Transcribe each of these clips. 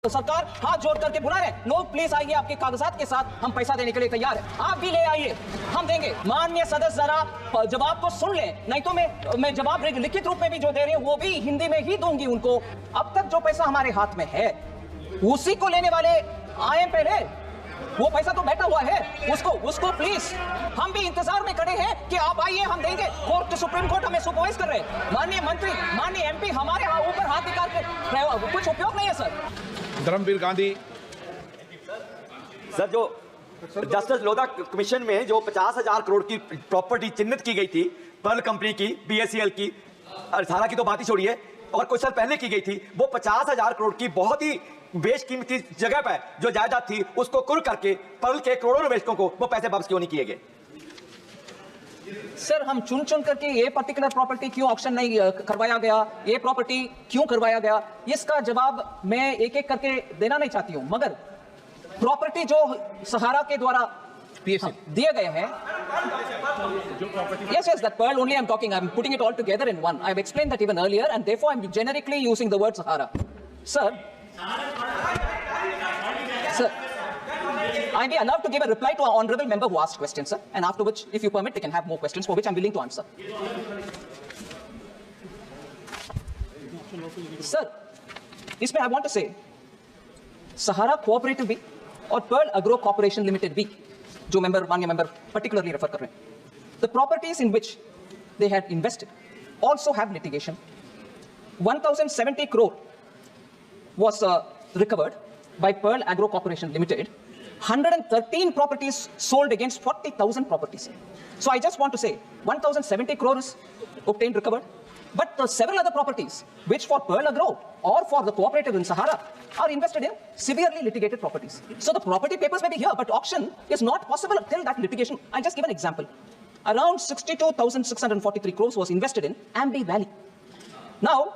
तो सरकार हाथ जोड़ करके बुला रहे हैं, लोग प्लीज आइए, आपके कागजात के साथ हम पैसा देने के लिए तैयार है, आप भी ले आइए, हम देंगे। माननीय सदस्य जरा जवाब को सुन लें, नहीं तो मैं जवाब लिखित रूप में भी जो दे रही हूं वो भी हिंदी में ही दूंगी उनको। अब तक जो पैसा हमारे हाथ में है उसी को लेने वाले आए पहले, वो पैसा तो बैठा हुआ है, उसको प्लीज, हम भी इंतजार में खड़े हैं कि आप आइए, हम देंगे। कोर्ट, सुप्रीम कोर्ट हमें सुपरवाइज कर रहे हैं। माननीय मंत्री, माननीय एमपी हमारे ऊपर हाथ निकाल के कुछ उपयोग नहीं है सर। धर्मवीर गांधी सर, जो जस्टिस लोधा कमीशन में जो 50,000 करोड़ की प्रॉपर्टी चिन्हित की गई थी, पर्ल कंपनी की, बीएसईएल की, अर्थारा की तो बात ही छोड़िए, और कुछ साल पहले की गई थी, वो 50,000 करोड़ की बहुत ही बेशकीमती जगह पर जो जायदाद थी उसको कुर्क करके पर्ल के करोड़ों निवेशकों को वो पैसे वापस क्यों नहीं किए गए? सर, हम चुन करके ये पर्टिकुलर प्रॉपर्टी क्यों ऑक्शन नहीं करवाया गया, ये प्रॉपर्टी क्यों करवाया गया, इसका जवाब मैं एक एक करके देना नहीं चाहती हूं, मगर प्रॉपर्टी जो सहारा के द्वारा दिए गए हैं, yes, that pearl only I'm talking, I'm putting it all together in one. I've explained that even earlier, and therefore I'm generically using the word Sahara. Sir, I'll be allowed to give a reply to our honorable member who asked questions, sir, and after which, if you permit, we can have more questions for which I'm willing to answer. Sir, इसमें I want to say, Sahara Cooperative भी और Pearl Agro Corporation Limited भी, जो माननीय member particularly refer कर रहे हैं, the properties in which they had invested also have litigation. 1,070 crore was recovered by Pearl Agro Corporation Limited. 113 properties sold against 40,000 properties. So I just want to say 1,070 crores obtained, recovered, but several other properties which for Pearl Agro or for the cooperative in Sahara are invested in severely litigated properties. So the property papers may be here, but auction is not possible till that litigation. I'll just give an example. Around 62,643 crores was invested in Ambi Valley. Now,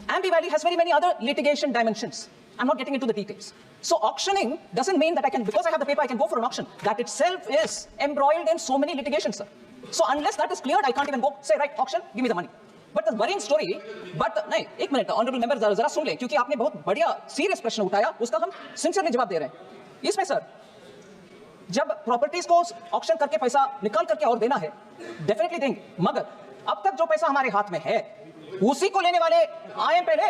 Ambi Valley has very many other litigation dimensions. I'm not getting into the details. So auctioning doesn't mean that I can, because I have the paper, I can go for an auction. That itself is embroiled in so many litigations, sir. So unless that is cleared, I can't even go say, right, auction, give me the money. But the worrying story, but नहीं, एक minute, honourable member जरा सुन लें, क्योंकि आपने बहुत बढ़िया serious प्रश्न उठाया, उसका हम सिंसियरली जवाब दे रहे हैं। इसमें सर, जब प्रॉपर्टीज को ऑक्शन करके पैसा निकाल करके और देना है, डेफिनेटली देंगे, मगर अब तक जो पैसा हमारे हाथ में है उसी को लेने वाले आए पहले,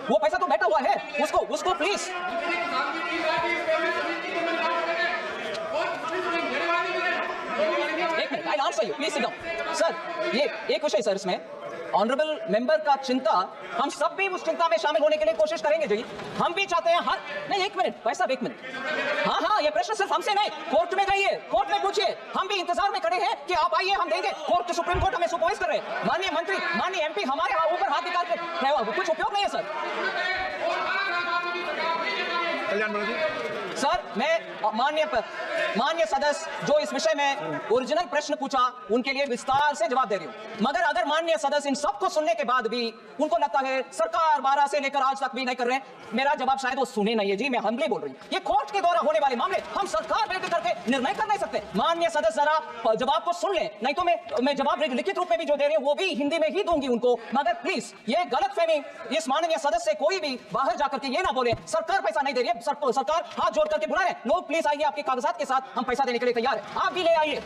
वो पैसा तो बैठा हुआ है, उसको प्लीज, एक minute, I answer you, please sit down. Sir, ये एक विषय सर, इसमें ऑनरेबल मेंबर का चिंता, हम सब भी उस चिंता में शामिल होने के लिए कोशिश करेंगे जी, हम भी चाहते हैं हर, नहीं एक मिनट भाई साहब, एक मिनट, हाँ, ये प्रश्न सिर्फ हमसे नहीं, कोर्ट में जाइए, कोर्ट में पूछिए, हम भी इंतजार में खड़े हैं कि आप आइए, हम देंगे। कोर्ट, सुप्रीम कोर्ट हमें सुपरवाइज कर रहे हैं। माननीय मंत्री, माननीय एमपी हमारे ऊपर हाथ निकाल के कुछ उपयोग नहीं है सर। सर, मैं माननीय सदस्य जो इस विषय में ओरिजिनल प्रश्न पूछा उनके लिए विस्तार से जवाब दे रही हूं, मगर अगर माननीय सदस्य इन सबको सुनने के बाद भी उनको लगता है सरकार 12 से लेकर आज तक भी नहीं कर रहे हैं, मेरा जवाब शायद वो सुने नहीं है जी, मैं हम्बली बोल रही हूं। ये कोर्ट के द्वारा होने वाले मामले हम सरकार बैठ करके निर्णय कर नहीं सकते। माननीय सदस्य जरा जवाब को सुन लें, नहीं तो मैं जवाब लिखित रूप में भी जो दे रही हूं वो भी हिंदी में ही दूंगी उनको, मगर प्लीज ये गलतफहमी इस माननीय सदस्य से कोई भी बाहर जाकर के ये ना बोले सरकार पैसा नहीं दे रही है, सरकार हाथ जोड़ करके बुला रहे हैं, लोग प्लीज आइए, आपके कागजात के साथ हम पैसा देने के लिए तैयार है, आप भी ले आइए।